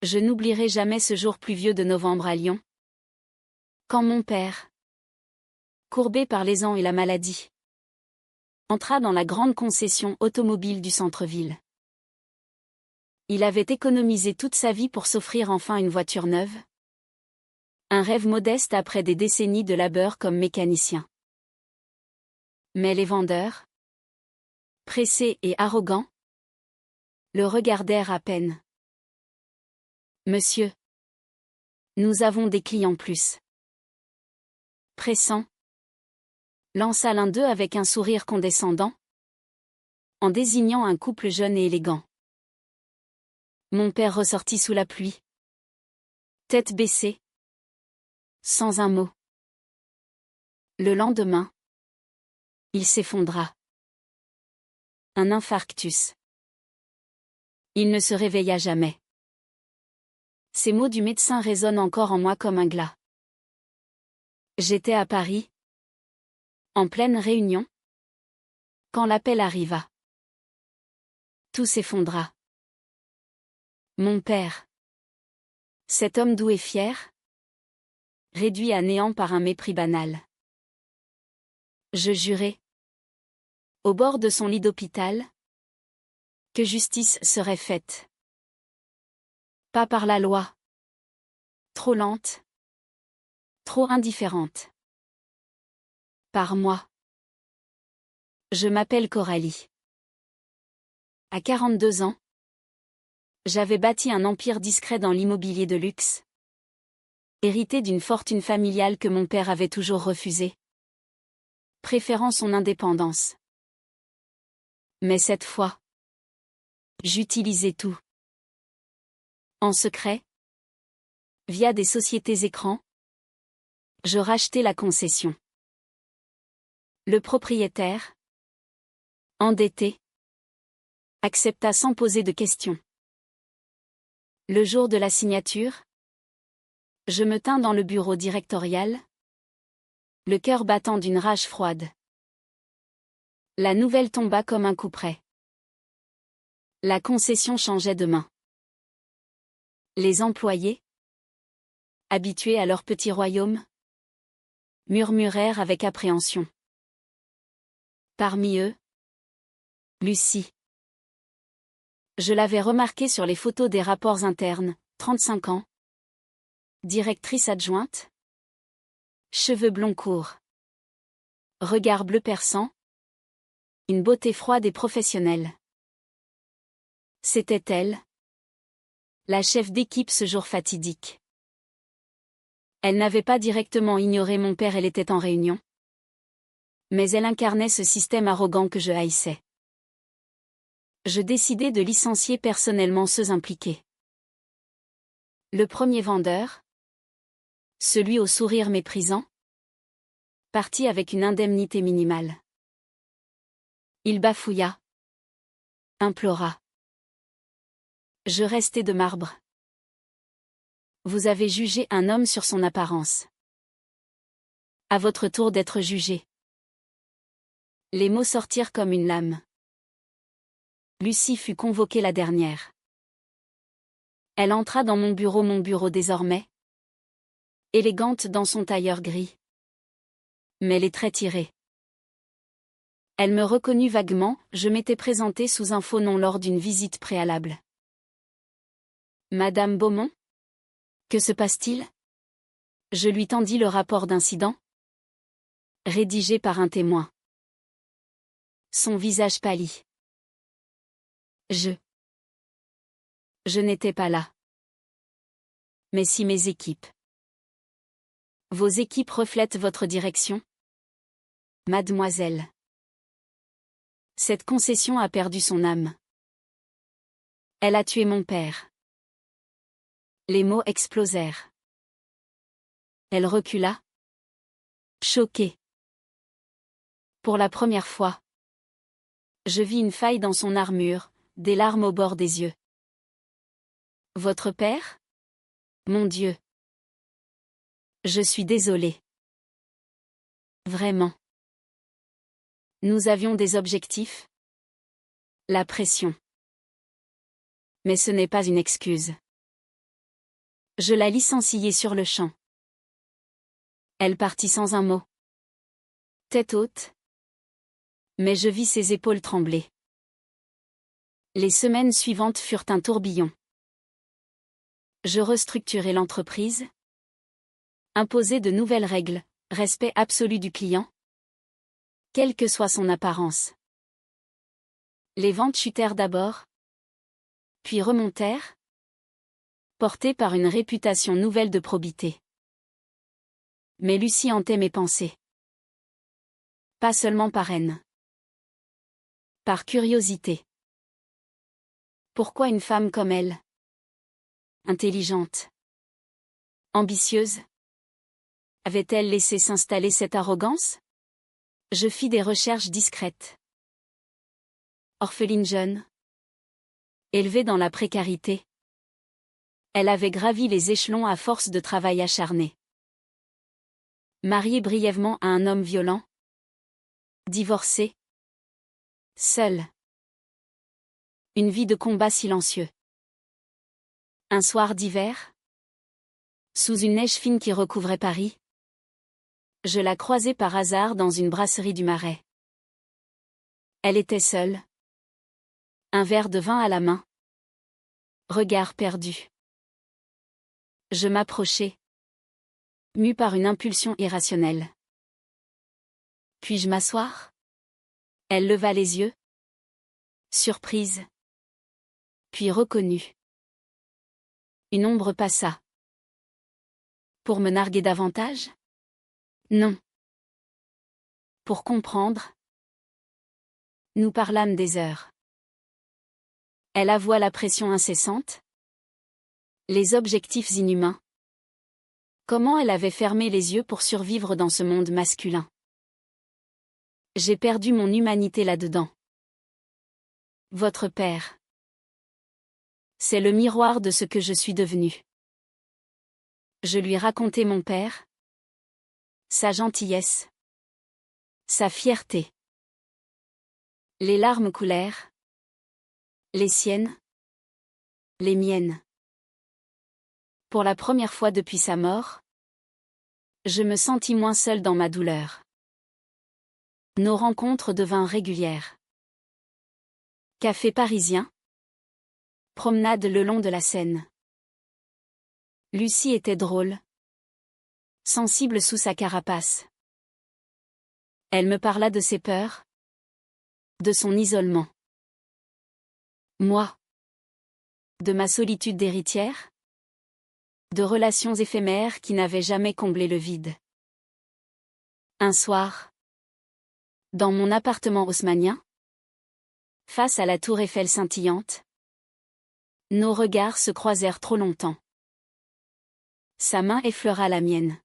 Je n'oublierai jamais ce jour pluvieux de novembre à Lyon. Quand mon père, courbé par les ans et la maladie, entra dans la grande concession automobile du centre-ville. Il avait économisé toute sa vie pour s'offrir enfin une voiture neuve. Un rêve modeste après des décennies de labeur comme mécanicien. Mais les vendeurs, pressés et arrogants, le regardèrent à peine. Monsieur, nous avons des clients plus. Pressant, lança l'un d'eux avec un sourire condescendant, en désignant un couple jeune et élégant. Mon père ressortit sous la pluie, tête baissée, sans un mot. Le lendemain, il s'effondra. Un infarctus. Il ne se réveilla jamais. Ces mots du médecin résonnent encore en moi comme un glas. J'étais à Paris, en pleine réunion, quand l'appel arriva. Tout s'effondra. Mon père, cet homme doux et fier, réduit à néant par un mépris banal. Je jurai, au bord de son lit d'hôpital, que justice serait faite. Pas par la loi. Trop lente. Trop indifférente. Par moi. Je m'appelle Coralie. À 42 ans, j'avais bâti un empire discret dans l'immobilier de luxe, hérité d'une fortune familiale que mon père avait toujours refusée, préférant son indépendance. Mais cette fois, j'utilisais tout. En secret, via des sociétés écrans, je rachetais la concession. Le propriétaire, endetté, accepta sans poser de questions. Le jour de la signature, je me tins dans le bureau directorial, le cœur battant d'une rage froide. La nouvelle tomba comme un coup près. La concession changeait de main. Les employés, habitués à leur petit royaume, murmurèrent avec appréhension. Parmi eux, Lucie. Je l'avais remarquée sur les photos des rapports internes, 35 ans. Directrice adjointe. Cheveux blonds courts. Regard bleu perçant. Une beauté froide et professionnelle. C'était elle, la chef d'équipe ce jour fatidique. Elle n'avait pas directement ignoré mon père, elle était en réunion. Mais elle incarnait ce système arrogant que je haïssais. Je décidai de licencier personnellement ceux impliqués. Le premier vendeur, celui au sourire méprisant, partit avec une indemnité minimale. Il bafouilla, implora. Je restai de marbre. Vous avez jugé un homme sur son apparence. À votre tour d'être jugé. Les mots sortirent comme une lame. Lucie fut convoquée la dernière. Elle entra dans mon bureau désormais, élégante dans son tailleur gris, mais les traits tirés. Elle me reconnut vaguement, je m'étais présentée sous un faux nom lors d'une visite préalable. Madame Beaumont ? Que se passe-t-il ? Je lui tendis le rapport d'incident, rédigé par un témoin. Son visage pâlit. Je n'étais pas là. Mais si mes équipes. Vos équipes reflètent votre direction ? Mademoiselle. Cette concession a perdu son âme. Elle a tué mon père. Les mots explosèrent. Elle recula, choquée. Pour la première fois, je vis une faille dans son armure, des larmes au bord des yeux. Votre père ? Mon Dieu. Je suis désolée. Vraiment. Nous avions des objectifs. La pression. Mais ce n'est pas une excuse. Je la licenciai sur le champ. Elle partit sans un mot. Tête haute. Mais je vis ses épaules trembler. Les semaines suivantes furent un tourbillon. Je restructurai l'entreprise. Imposer de nouvelles règles, respect absolu du client. Quelle que soit son apparence. Les ventes chutèrent d'abord. Puis remontèrent. Portées par une réputation nouvelle de probité. Mais Lucie hantait mes pensées. Pas seulement par haine. Par curiosité. Pourquoi une femme comme elle? Intelligente. Ambitieuse. Avait-elle laissé s'installer cette arrogance? Je fis des recherches discrètes. Orpheline jeune. Élevée dans la précarité. Elle avait gravi les échelons à force de travail acharné. Mariée brièvement à un homme violent. Divorcée. Seule. Une vie de combat silencieux. Un soir d'hiver. Sous une neige fine qui recouvrait Paris. Je la croisai par hasard dans une brasserie du Marais. Elle était seule. Un verre de vin à la main. Regard perdu. Je m'approchai. Mue par une impulsion irrationnelle. Puis-je m'asseoir? Elle leva les yeux. Surprise. Puis reconnue. Une ombre passa. Pour me narguer davantage? Non. Pour comprendre. Nous parlâmes des heures. Elle avoua la pression incessante. Les objectifs inhumains. Comment elle avait fermé les yeux pour survivre dans ce monde masculin. J'ai perdu mon humanité là-dedans. Votre père. C'est le miroir de ce que je suis devenu. Je lui racontai mon père. Sa gentillesse. Sa fierté. Les larmes coulèrent. Les siennes. Les miennes. Pour la première fois depuis sa mort, je me sentis moins seule dans ma douleur. Nos rencontres devinrent régulières. Café parisien. Promenade le long de la Seine. Lucie était drôle. Sensible sous sa carapace. Elle me parla de ses peurs. De son isolement. Moi. De ma solitude d'héritière. De relations éphémères qui n'avaient jamais comblé le vide. Un soir. Dans mon appartement haussmannien. Face à la tour Eiffel scintillante. Nos regards se croisèrent trop longtemps. Sa main effleura la mienne.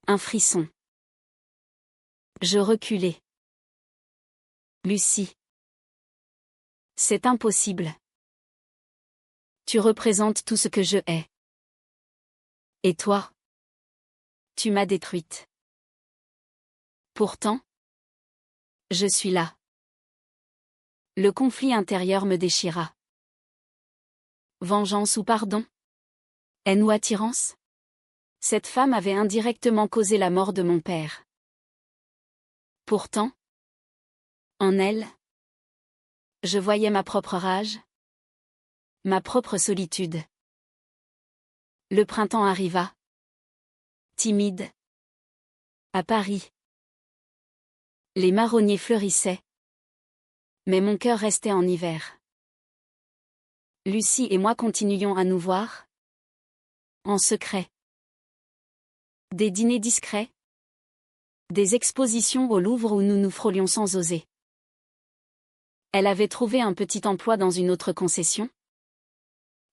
Un frisson. Je reculai. Lucie. C'est impossible. Tu représentes tout ce que je hais. Et toi? Tu m'as détruite. Pourtant, je suis là. Le conflit intérieur me déchira. Vengeance ou pardon? Haine ou attirance? Cette femme avait indirectement causé la mort de mon père. Pourtant, en elle, je voyais ma propre rage, ma propre solitude. Le printemps arriva. Timide. À Paris. Les marronniers fleurissaient. Mais mon cœur restait en hiver. Lucie et moi continuions à nous voir. En secret. Des dîners discrets. Des expositions au Louvre où nous nous frôlions sans oser. Elle avait trouvé un petit emploi dans une autre concession.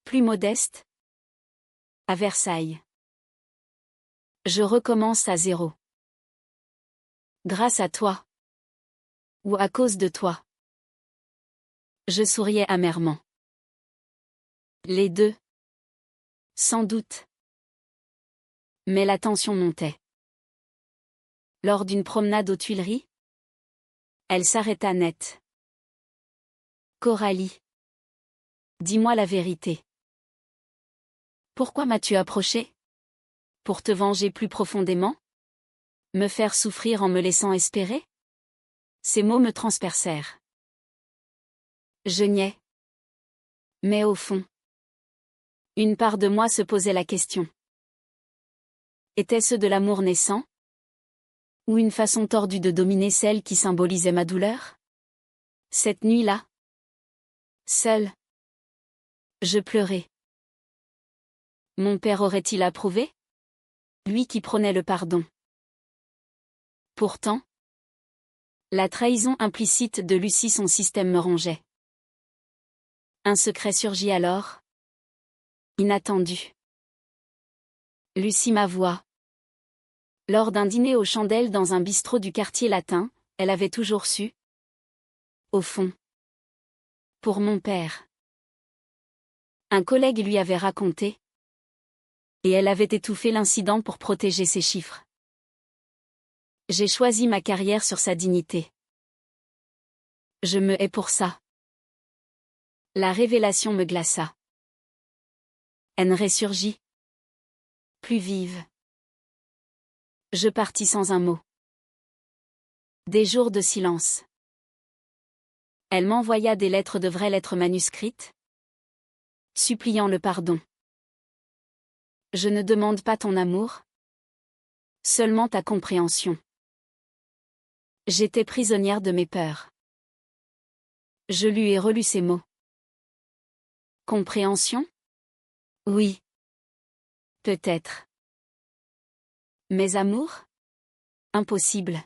Plus modeste. À Versailles. Je recommence à zéro. Grâce à toi. Ou à cause de toi. Je souriais amèrement. Les deux. Sans doute. Mais la tension montait. Lors d'une promenade aux Tuileries, elle s'arrêta net. Coralie. Dis-moi la vérité. Pourquoi m'as-tu approché? Pour te venger plus profondément? Me faire souffrir en me laissant espérer? Ces mots me transpercèrent. Je niais. Mais au fond, une part de moi se posait la question. Était-ce de l'amour naissant? Ou une façon tordue de dominer celle qui symbolisait ma douleur? Cette nuit-là, seule, je pleurais. Mon père aurait-il approuvé? Lui qui prônait le pardon. Pourtant, la trahison implicite de Lucie, son système me rongeait. Un secret surgit alors. Inattendu. Lucie m'avoua. Lors d'un dîner aux chandelles dans un bistrot du quartier latin, elle avait toujours su. Au fond. Pour mon père. Un collègue lui avait raconté. Et elle avait étouffé l'incident pour protéger ses chiffres. J'ai choisi ma carrière sur sa dignité. Je me hais pour ça. La révélation me glaça. Elle ressurgit. Plus vive. Je partis sans un mot. Des jours de silence. Elle m'envoya des lettres, de vraies lettres manuscrites, suppliant le pardon. Je ne demande pas ton amour, seulement ta compréhension. J'étais prisonnière de mes peurs. Je lui ai relu ces mots. Compréhension? Oui. Peut-être. Mais amour? Impossible.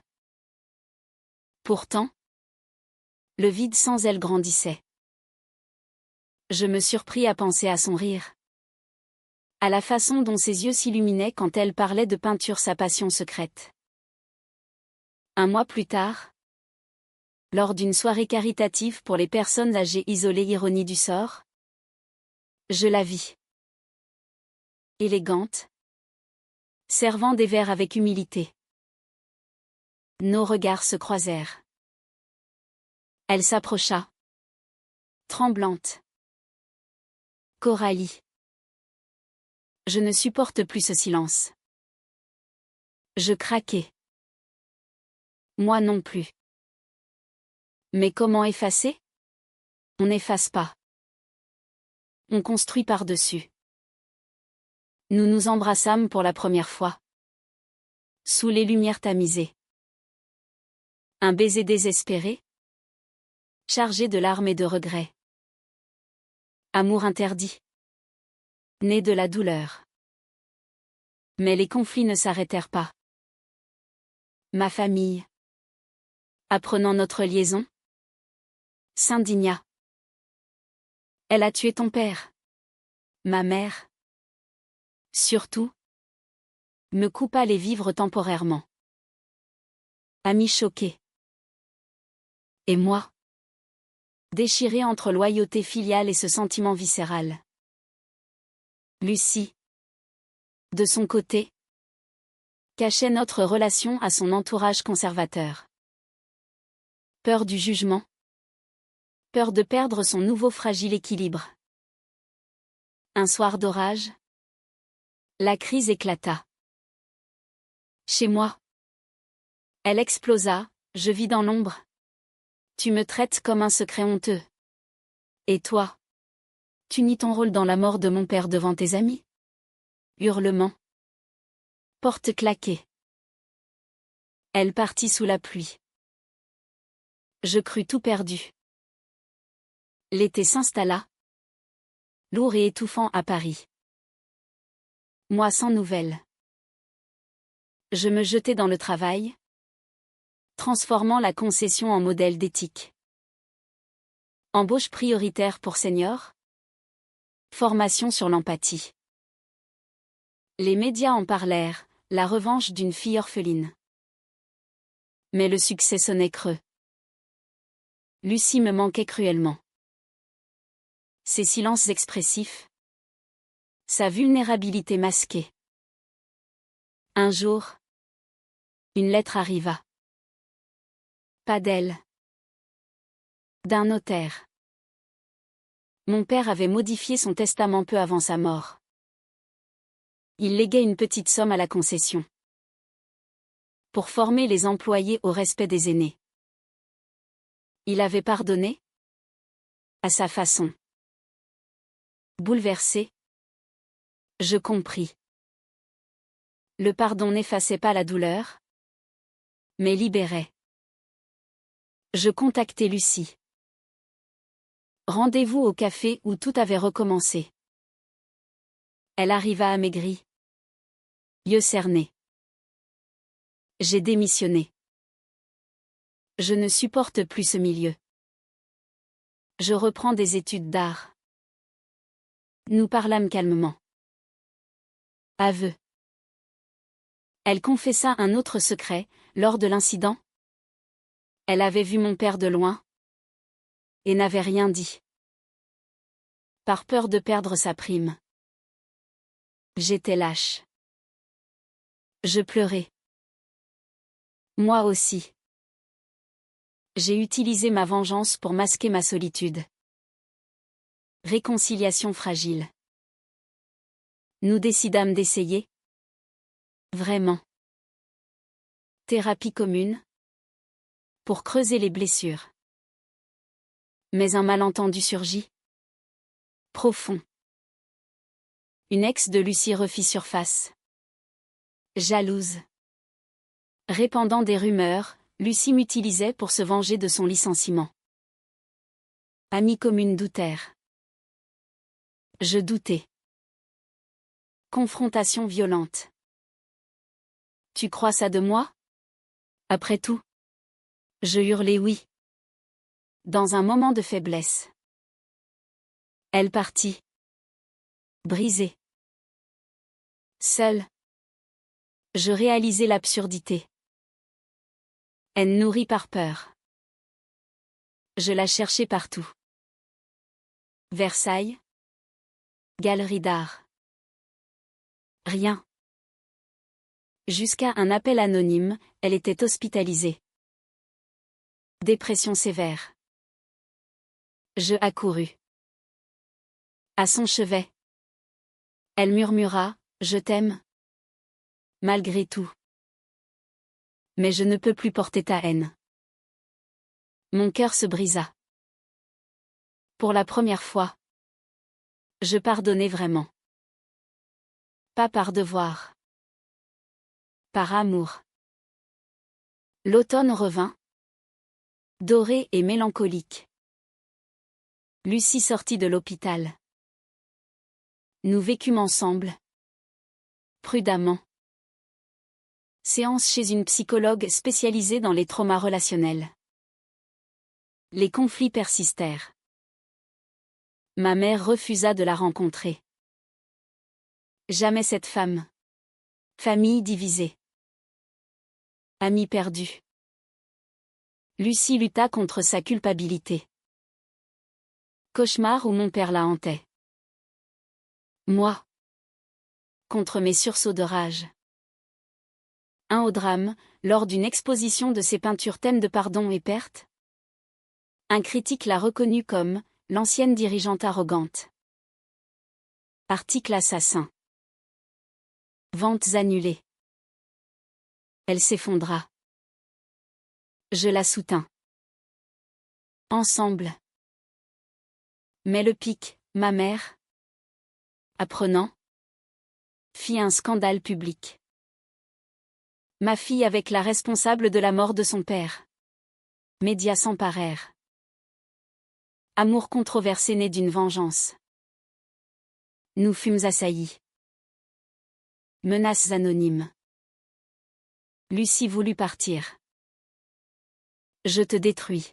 Pourtant, le vide sans elle grandissait. Je me surpris à penser à son rire. À la façon dont ses yeux s'illuminaient quand elle parlait de peinture, sa passion secrète. Un mois plus tard, lors d'une soirée caritative pour les personnes âgées isolées, ironie du sort, je la vis. Élégante, servant des verres avec humilité. Nos regards se croisèrent. Elle s'approcha. Tremblante. Coralie. Je ne supporte plus ce silence. Je craquai. Moi non plus. Mais comment effacer? On n'efface pas. On construit par-dessus. Nous nous embrassâmes pour la première fois. Sous les lumières tamisées. Un baiser désespéré, chargé de larmes et de regrets. Amour interdit. Né de la douleur. Mais les conflits ne s'arrêtèrent pas. Ma famille, apprenant notre liaison, s'indigna. Elle a tué ton père. Ma mère, surtout, me coupa les vivres temporairement. Ami choqué. Et moi, déchiré entre loyauté filiale et ce sentiment viscéral. Lucie, de son côté, cachait notre relation à son entourage conservateur. Peur du jugement. Peur de perdre son nouveau fragile équilibre. Un soir d'orage, la crise éclata. Chez moi. Elle explosa, je vis dans l'ombre. Tu me traites comme un secret honteux. Et toi? Tu nies ton rôle dans la mort de mon père devant tes amis? Hurlements. Porte claquée. Elle partit sous la pluie. Je crus tout perdu. L'été s'installa. Lourd et étouffant à Paris. Moi sans nouvelles. Je me jetai dans le travail, transformant la concession en modèle d'éthique. Embauche prioritaire pour seniors. Formation sur l'empathie. Les médias en parlèrent, la revanche d'une fille orpheline. Mais le succès sonnait creux. Lucie me manquait cruellement. Ses silences expressifs. Sa vulnérabilité masquée. Un jour, une lettre arriva. Pas d'elle. D'un notaire. Mon père avait modifié son testament peu avant sa mort. Il léguait une petite somme à la concession. Pour former les employés au respect des aînés. Il avait pardonné? À sa façon. Bouleversé. Je compris. Le pardon n'effaçait pas la douleur, mais libérait. Je contactai Lucie. Rendez-vous au café où tout avait recommencé. Elle arriva amaigrie. Yeux cernés. J'ai démissionné. Je ne supporte plus ce milieu. Je reprends des études d'art. Nous parlâmes calmement. Aveu. Elle confessa un autre secret, lors de l'incident. Elle avait vu mon père de loin. Et n'avait rien dit. Par peur de perdre sa prime. J'étais lâche. Je pleurais. Moi aussi. J'ai utilisé ma vengeance pour masquer ma solitude. Réconciliation fragile. Nous décidâmes d'essayer. Vraiment. Thérapie commune. Pour creuser les blessures. Mais un malentendu surgit. Profond. Une ex de Lucie refit surface. Jalouse. Répandant des rumeurs, Lucie m'utilisait pour se venger de son licenciement. Amies communes doutèrent. Je doutais. Confrontation violente. Tu crois ça de moi? Après tout. Je hurlai oui. Dans un moment de faiblesse. Elle partit. Brisée. Seule. Je réalisai l'absurdité. Elle nourrit par peur. Je la cherchai partout. Versailles. Galerie d'art. Rien. Jusqu'à un appel anonyme, elle était hospitalisée. Dépression sévère. Je accourus. À son chevet. Elle murmura, je t'aime. Malgré tout. Mais je ne peux plus porter ta haine. Mon cœur se brisa. Pour la première fois. Je pardonnai vraiment. Pas par devoir. Par amour. L'automne revint. Doré et mélancolique. Lucie sortit de l'hôpital. Nous vécûmes ensemble. Prudemment. Séance chez une psychologue spécialisée dans les traumas relationnels. Les conflits persistèrent. Ma mère refusa de la rencontrer. Jamais cette femme. Famille divisée. Amis perdus. Lucie lutta contre sa culpabilité. Cauchemar où mon père la hantait. Moi. Contre mes sursauts de rage. Un au drame, lors d'une exposition de ses peintures thèmes de pardon et perte. Un critique l'a reconnue comme l'ancienne dirigeante arrogante. Article assassin. Ventes annulées. Elle s'effondra. Je la soutins. Ensemble. Mais le pic, ma mère, apprenant, fit un scandale public. Ma fille avec la responsable de la mort de son père. Médias s'emparèrent. Amour controversé né d'une vengeance. Nous fûmes assaillis. Menaces anonymes. Lucie voulut partir. Je te détruis.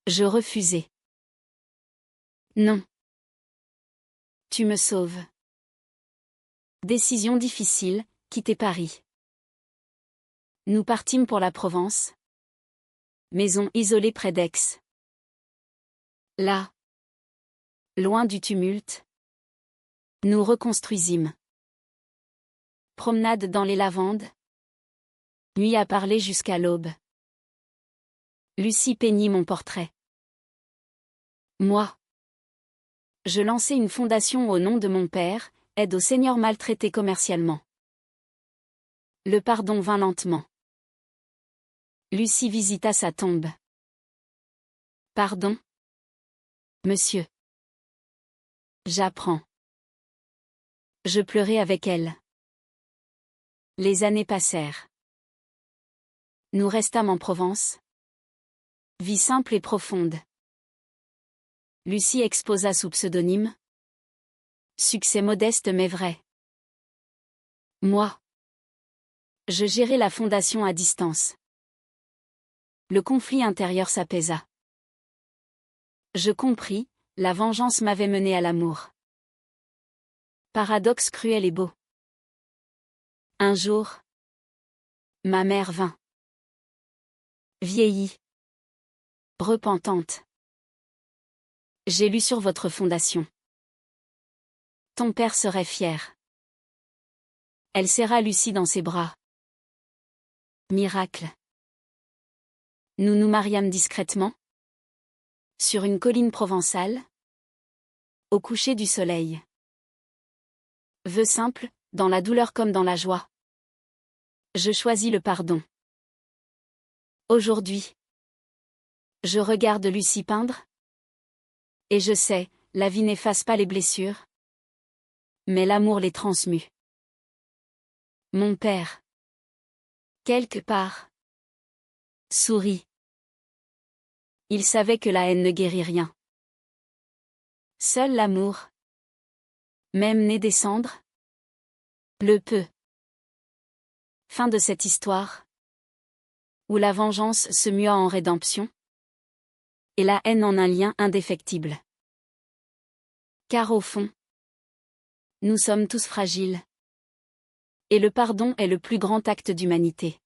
Je refusai. Non. Tu me sauves. Décision difficile, quitter Paris. Nous partîmes pour la Provence. Maison isolée près d'Aix. Là. Loin du tumulte. Nous reconstruisîmes. Promenade dans les lavandes. Nuit à parler jusqu'à l'aube. Lucie peignit mon portrait. Moi. Je lançai une fondation au nom de mon père, aide au seigneur maltraité commercialement. Le pardon vint lentement. Lucie visita sa tombe. Pardon, monsieur. J'apprends. Je pleurai avec elle. Les années passèrent. Nous restâmes en Provence. Vie simple et profonde. Lucie exposa sous pseudonyme. Succès modeste mais vrai. Moi. Je gérais la fondation à distance. Le conflit intérieur s'apaisa. Je compris, la vengeance m'avait mené à l'amour. Paradoxe cruel et beau. Un jour, ma mère vint. Vieillie. Repentante. J'ai lu sur votre fondation. Ton père serait fier. Elle serra Lucie dans ses bras. Miracle. Nous nous mariâmes discrètement. Sur une colline provençale. Au coucher du soleil. Vœu simple, dans la douleur comme dans la joie. Je choisis le pardon. Aujourd'hui. Je regarde Lucie peindre. Et je sais, la vie n'efface pas les blessures. Mais l'amour les transmue. Mon père. Quelque part. Sourit. Il savait que la haine ne guérit rien. Seul l'amour. Même né des cendres. Le peut. Fin de cette histoire. Où la vengeance se mua en rédemption. Et la haine en un lien indéfectible. Car au fond, nous sommes tous fragiles. Et le pardon est le plus grand acte d'humanité.